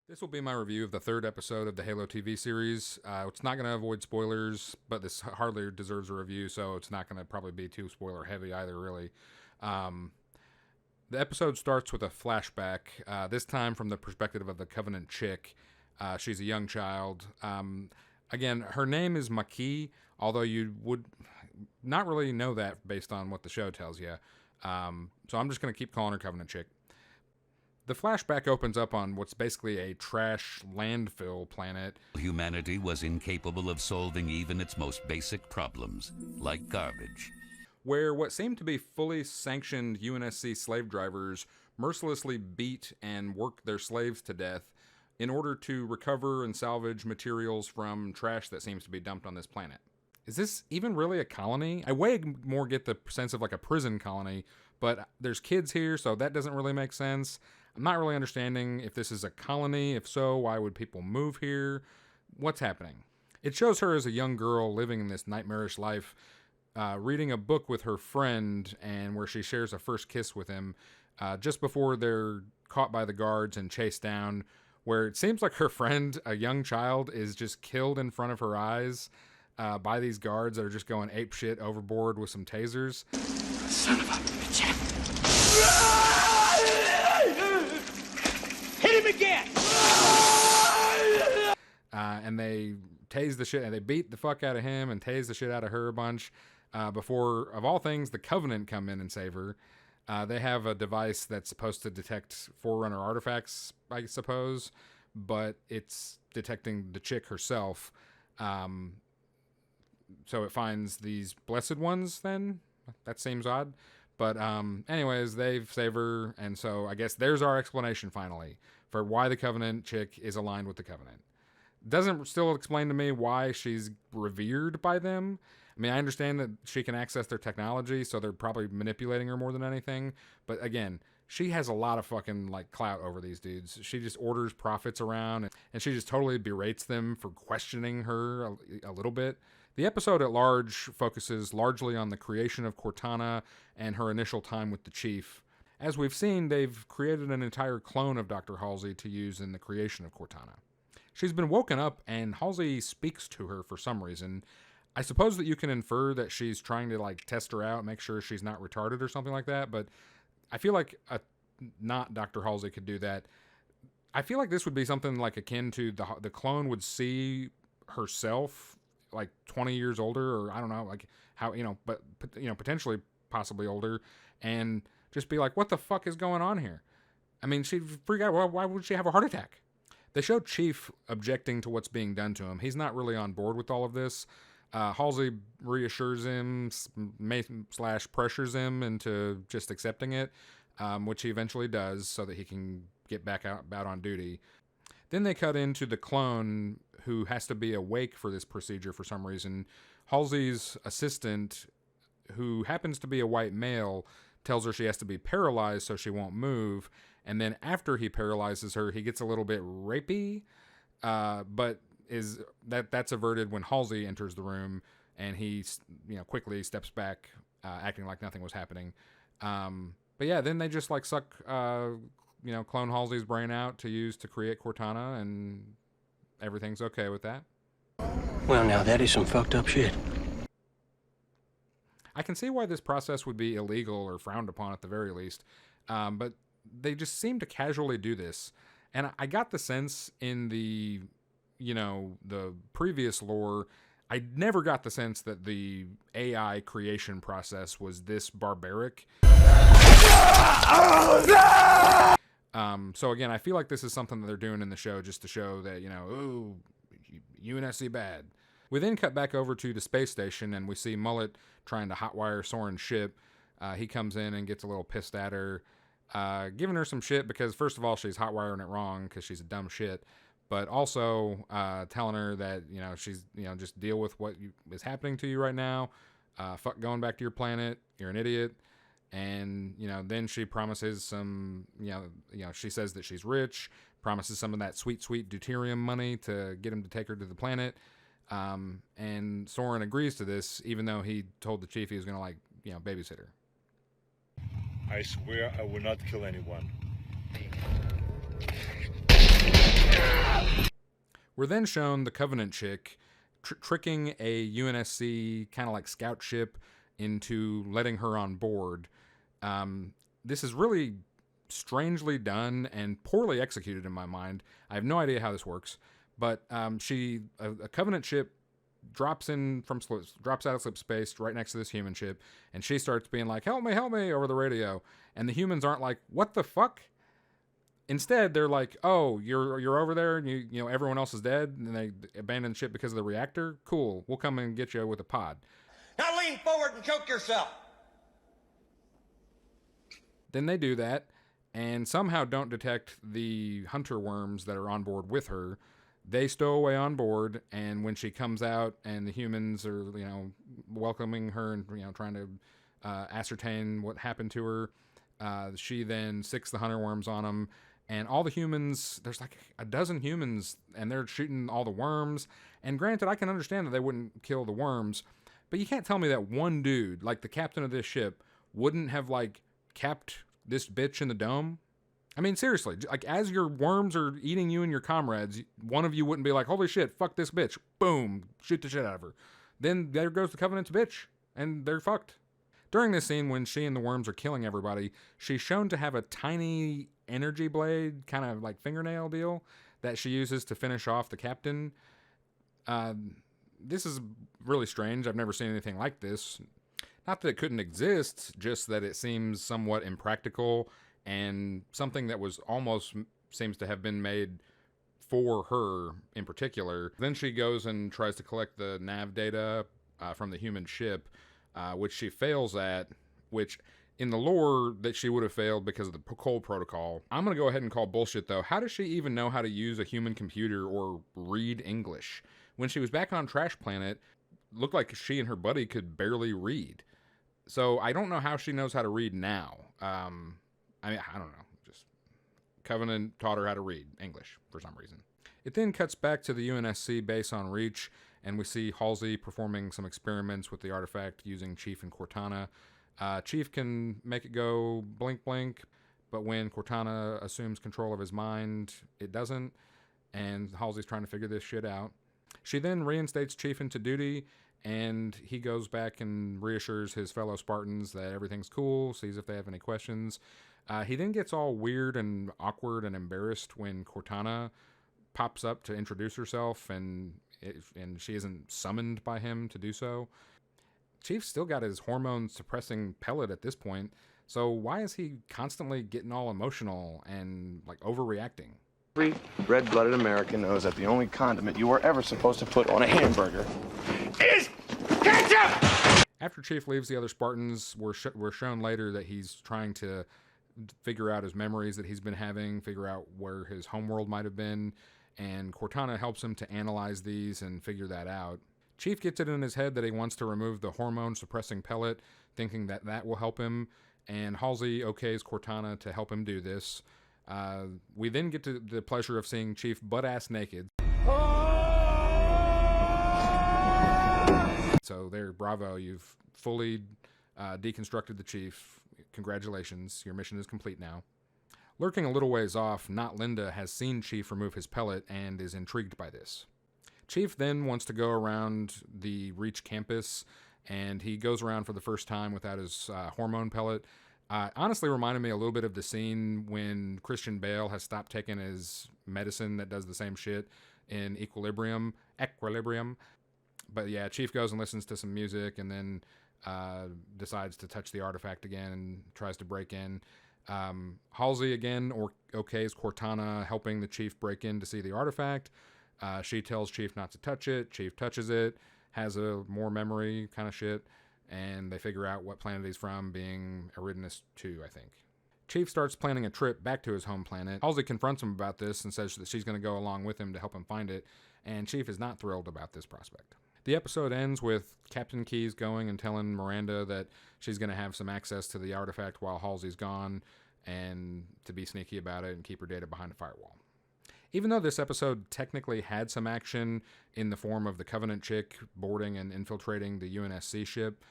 This will be my review of the third episode of the Halo TV series. It's not going to avoid spoilers, but this hardly deserves a review, so it's not going to probably be too spoiler heavy either, really. The episode starts with a flashback, this time from the perspective of the Covenant chick. She's a young child. Again, her name is Makee, although you would not really know that based on what the show tells you. So I'm just going to keep calling her Covenant chick. The flashback opens up on what's basically a trash landfill planet. Humanity was incapable of solving even its most basic problems, like garbage. Where what seemed to be fully sanctioned UNSC slave drivers mercilessly beat and worked their slaves to death in order to recover and salvage materials from trash that seems to be dumped on this planet. Is this even really a colony? I way more get the sense of like a prison colony, but there's kids here, so that doesn't really make sense. I'm not really understanding if this is a colony. If so, why would people move here? What's happening? It shows her as a young girl living in this nightmarish life, reading a book with her friend, and where she shares a first kiss with him just before they're caught by the guards and chased down, where it seems like her friend, a young child, is just killed in front of her eyes by these guards that are just going apeshit overboard with some tasers. Son of a bitch. Hit him again! And they tase the shit, and they beat the fuck out of him and tase the shit out of her a bunch before, of all things, the Covenant come in and save her. They have a device that's supposed to detect Forerunner artifacts, I suppose, but it's detecting the chick herself. So it finds these blessed ones then? That seems odd. But anyways, they save her, and so I guess there's our explanation finally for why the Covenant chick is aligned with the Covenant. Doesn't still explain to me why she's revered by them. I mean, I understand that she can access their technology, so they're probably manipulating her more than anything. But again, she has a lot of fucking like clout over these dudes. She just orders prophets around, and she just totally berates them for questioning her a little bit. The episode at large focuses largely on the creation of Cortana and her initial time with the Chief. As we've seen, they've created an entire clone of Dr. Halsey to use in the creation of Cortana. She's been woken up, and Halsey speaks to her for some reason. I suppose that you can infer that she's trying to like test her out, make sure she's not retarded or something like that, but I feel like not Dr. Halsey could do that. I feel like this would be something like akin to the clone would see herself like 20 years older, or I don't know, like how, but potentially possibly older, and just be like, what the fuck is going on here? I mean, she'd freak out. Why would she have a heart attack? They show Chief objecting to what's being done to him. He's not really on board with all of this. Halsey reassures him / pressures him into just accepting it, which he eventually does so that he can get back out on duty. Then they cut into the clone who has to be awake for this procedure for some reason. Halsey's assistant, who happens to be a white male, tells her she has to be paralyzed so she won't move. And then after he paralyzes her, he gets a little bit rapey, but that's averted when Halsey enters the room, and he quickly steps back, acting like nothing was happening. But yeah, then they just like suck clone Halsey's brain out to use to create Cortana, and everything's okay with that. Well, now that is some fucked up shit. I can see why this process would be illegal or frowned upon at the very least, but they just seem to casually do this. And I got the sense in the previous lore, I never got the sense that the AI creation process was this barbaric. So again, I feel like this is something that they're doing in the show just to show that, ooh, UNSC bad. We then cut back over to the space station, and we see Mullet trying to hotwire Soren's ship. He comes in and gets a little pissed at her, giving her some shit because, first of all, she's hotwiring it wrong because she's a dumb shit, but also telling her that, she's, just deal with what is happening to you right now. Fuck going back to your planet. You're an idiot. And, then she promises some, she says that she's rich, promises some of that sweet, sweet deuterium money to get him to take her to the planet. And Soren agrees to this, even though he told the Chief he was going to, babysit her. I swear I will not kill anyone. We're then shown the Covenant chick tricking a UNSC kind of like scout ship into letting her on board. This is really strangely done and poorly executed in my mind. I have no idea how this works, but a Covenant ship drops out of slip space right next to this human ship, and she starts being like, help me over the radio, and the humans aren't like, what the fuck? Instead, they're like, oh, you're over there, and you know everyone else is dead, and they abandon the ship because of the reactor. Cool, we'll come and get you with a pod. Now lean forward and choke yourself. Then they do that, and somehow don't detect the hunter worms that are on board with her. They stow away on board, and when she comes out and the humans are, welcoming her and, trying to ascertain what happened to her, she then sicks the hunter worms on them, and all the humans, there's like a dozen humans, and they're shooting all the worms. And granted, I can understand that they wouldn't kill the worms, but you can't tell me that one dude, like the captain of this ship, wouldn't have, capped this bitch in the dome. I mean, seriously, as your worms are eating you and your comrades, one of you wouldn't be like, holy shit, fuck this bitch. Boom, shoot the shit out of her. Then there goes the Covenant's bitch, and they're fucked. During this scene, when she and the worms are killing everybody, she's shown to have a tiny energy blade, kind of like fingernail deal, that she uses to finish off the captain. This is really strange. I've never seen anything like this. Not that it couldn't exist, just that it seems somewhat impractical and something that was almost seems to have been made for her in particular. Then she goes and tries to collect the nav data from the human ship, which she fails at, which in the lore that she would have failed because of the Cole protocol. I'm going to go ahead and call bullshit though. How does she even know how to use a human computer or read English? When she was back on Trash Planet, looked like she and her buddy could barely read. So I don't know how she knows how to read now. I don't know. Just Covenant taught her how to read English for some reason. It then cuts back to the UNSC base on Reach, and we see Halsey performing some experiments with the artifact using Chief and Cortana. Chief can make it go blink blink, but when Cortana assumes control of his mind, it doesn't, and Halsey's trying to figure this shit out. She then reinstates Chief into duty, and he goes back and reassures his fellow Spartans that everything's cool, sees if they have any questions. He then gets all weird and awkward and embarrassed when Cortana pops up to introduce herself, and she isn't summoned by him to do so. Chief's still got his hormone-suppressing pellet at this point, so why is he constantly getting all emotional and, overreacting? Every red-blooded American knows that the only condiment you were ever supposed to put on a hamburger is ketchup! After Chief leaves the other Spartans, we're shown later that he's trying to figure out his memories that he's been having, figure out where his homeworld might have been, and Cortana helps him to analyze these and figure that out. Chief gets it in his head that he wants to remove the hormone-suppressing pellet, thinking that that will help him, and Halsey okays Cortana to help him do this. We then get to the pleasure of seeing Chief butt-ass naked. So there, bravo, you've fully deconstructed the Chief. Congratulations, your mission is complete now. Lurking a little ways off, Not Linda has seen Chief remove his pellet and is intrigued by this. Chief then wants to go around the Reach campus, and he goes around for the first time without his hormone pellet. Honestly reminded me a little bit of the scene when Christian Bale has stopped taking his medicine that does the same shit in Equilibrium. But yeah, Chief goes and listens to some music and then decides to touch the artifact again and tries to break in. Halsey again okays Cortana helping the Chief break in to see the artifact. She tells Chief not to touch it. Chief touches it, has a more memory kind of shit, and they figure out what planet he's from, being Eridanus 2, I think. Chief starts planning a trip back to his home planet. Halsey confronts him about this and says that she's going to go along with him to help him find it, and Chief is not thrilled about this prospect. The episode ends with Captain Keyes going and telling Miranda that she's going to have some access to the artifact while Halsey's gone, and to be sneaky about it and keep her data behind a firewall. Even though this episode technically had some action in the form of the Covenant chick boarding and infiltrating the UNSC ship,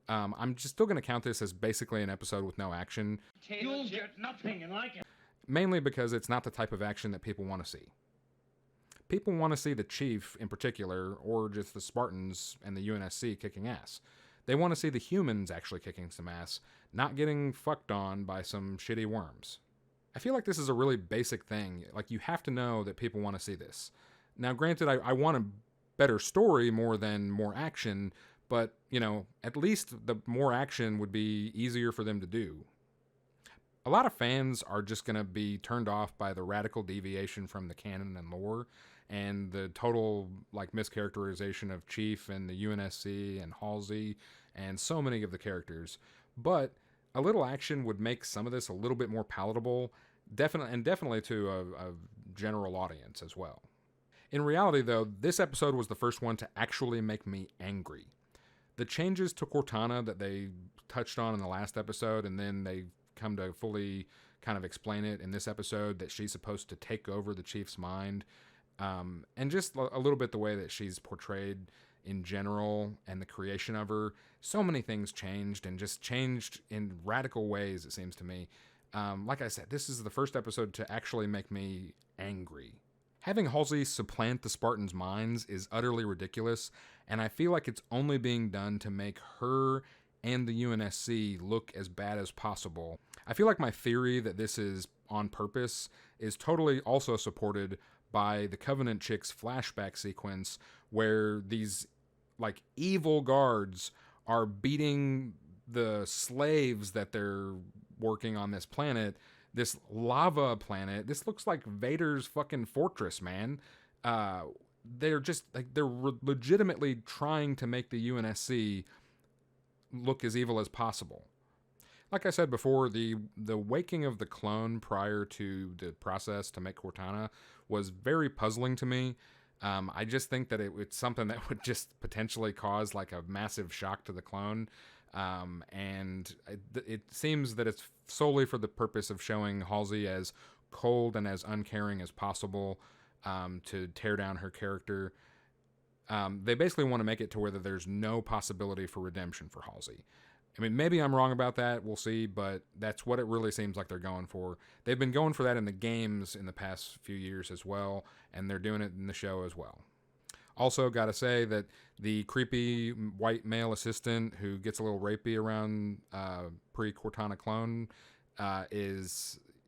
I'm just still going to count this as basically an episode with no action. You'll get nothing like it. Mainly because it's not the type of action that people want to see. people want to see the Chief in particular, or just the Spartans and the UNSC kicking ass. They want to see the humans actually kicking some ass, not getting fucked on by some shitty worms. I feel like this is a really basic thing. Like, you have to know that people want to see this. Now, granted, I want a better story more than more action, but, at least the more action would be easier for them to do. A lot of fans are just going to be turned off by the radical deviation from the canon and lore, and the total, mischaracterization of Chief and the UNSC and Halsey and so many of the characters. But a little action would make some of this a little bit more palatable, definitely to a general audience as well. In reality, though, this episode was the first one to actually make me angry. The changes to Cortana that they touched on in the last episode, and then they come to fully kind of explain it in this episode, that she's supposed to take over the Chief's mind, and just a little bit the way that she's portrayed in general and the creation of her. So many things changed, and just changed in radical ways, it seems to me. Like I said, this is the first episode to actually make me angry. Having Halsey supplant the Spartans' minds is utterly ridiculous, and I feel like it's only being done to make her and the UNSC look as bad as possible. I feel like my theory that this is on purpose is totally also supported by the Covenant chick's flashback sequence, where these evil guards are beating the slaves that they're working on this planet, this lava planet. This looks like Vader's fucking fortress, man. They're just they're legitimately trying to make the UNSC look as evil as possible. Like I said before, the waking of the clone prior to the process to make Cortana was very puzzling to me. I just think that it's something that would just potentially cause a massive shock to the clone. And it seems that it's solely for the purpose of showing Halsey as cold and as uncaring as possible, to tear down her character. They basically want to make it to where there's no possibility for redemption for Halsey. I mean, maybe I'm wrong about that, we'll see, but that's what it really seems like they're going for. They've been going for that in the games in the past few years as well, and they're doing it in the show as well. Also, gotta say that the creepy white male assistant who gets a little rapey around pre-Cortana clone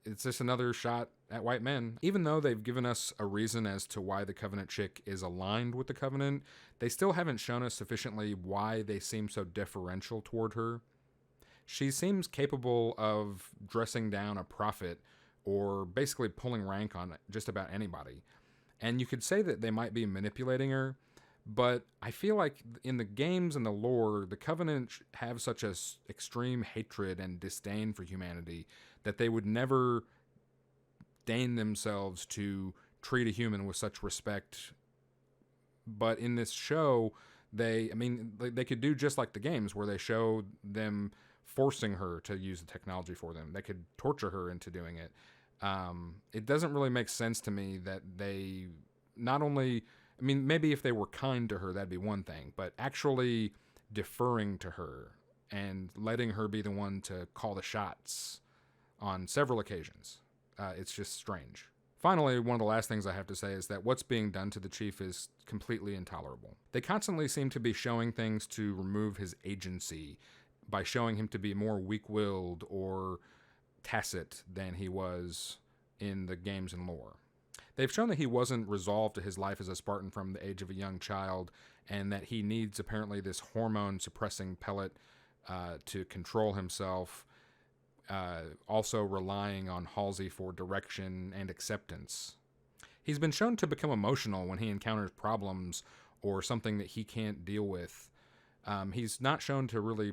it's just another shot at white men. Even though they've given us a reason as to why the Covenant chick is aligned with the Covenant, they still haven't shown us sufficiently why they seem so deferential toward her. She seems capable of dressing down a prophet, or basically pulling rank on just about anybody. And you could say that they might be manipulating her, but I feel like in the games and the lore, the Covenant have such a extreme hatred and disdain for humanity that they would never deign themselves to treat a human with such respect. But in this show, they could do just like the games, where they show them forcing her to use the technology for them. They could torture her into doing it. It doesn't really make sense to me that they not only, maybe if they were kind to her, that'd be one thing, but actually deferring to her and letting her be the one to call the shots on several occasions. It's just strange. Finally, one of the last things I have to say is that what's being done to the Chief is completely intolerable. They constantly seem to be showing things to remove his agency by showing him to be more weak-willed or tacit than he was in the games and lore. They've shown that he wasn't resolved to his life as a Spartan from the age of a young child, and that he needs apparently this hormone-suppressing pellet to control himself, also relying on Halsey for direction and acceptance. He's been shown to become emotional when he encounters problems or something that he can't deal with. He's not shown to really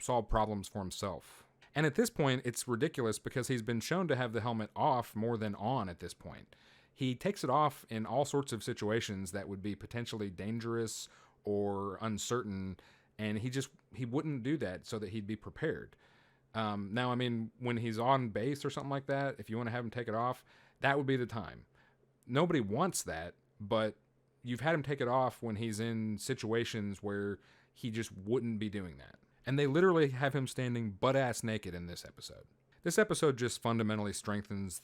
solve problems for himself. And at this point, it's ridiculous because he's been shown to have the helmet off more than on at this point. He takes it off in all sorts of situations that would be potentially dangerous or uncertain, and he wouldn't do that so that he'd be prepared. Now, when he's on base or something like that, if you want to have him take it off, that would be the time. Nobody wants that, but you've had him take it off when he's in situations where he just wouldn't be doing that. And they literally have him standing butt-ass naked in this episode. This episode just fundamentally strengthens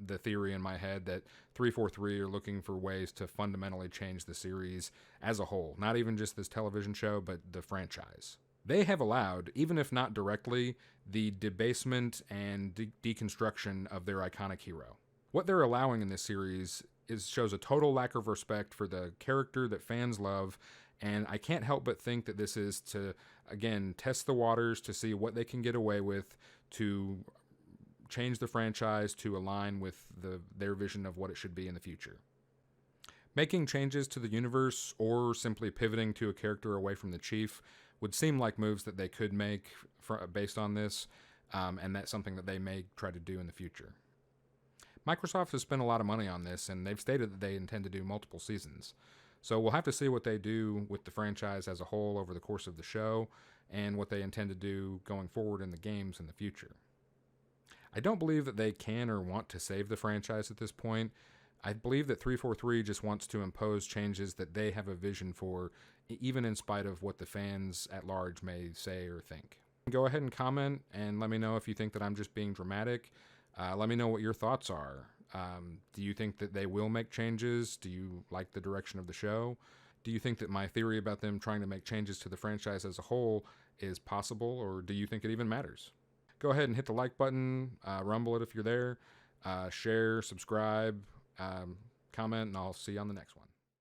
the theory in my head that 343 are looking for ways to fundamentally change the series as a whole, not even just this television show, but the franchise. They have allowed, even if not directly, the debasement and deconstruction of their iconic hero. What they're allowing in this series shows a total lack of respect for the character that fans love, and I can't help but think that this is to, again, test the waters to see what they can get away with, to change the franchise to align with their vision of what it should be in the future. Making changes to the universe or simply pivoting to a character away from the Chief would seem like moves that they could make based on this, and that's something that they may try to do in the future. Microsoft has spent a lot of money on this, and they've stated that they intend to do multiple seasons. So we'll have to see what they do with the franchise as a whole over the course of the show, and what they intend to do going forward in the games in the future. I don't believe that they can or want to save the franchise at this point. I believe that 343 just wants to impose changes that they have a vision for, even in spite of what the fans at large may say or think. Go ahead and comment and let me know if you think that I'm just being dramatic. Let me know what your thoughts are. Do you think that they will make changes? Do you like the direction of the show? Do you think that my theory about them trying to make changes to the franchise as a whole is possible, or do you think it even matters? Go ahead and hit the like button, rumble it if you're there, share, subscribe, comment, and I'll see you on the next one.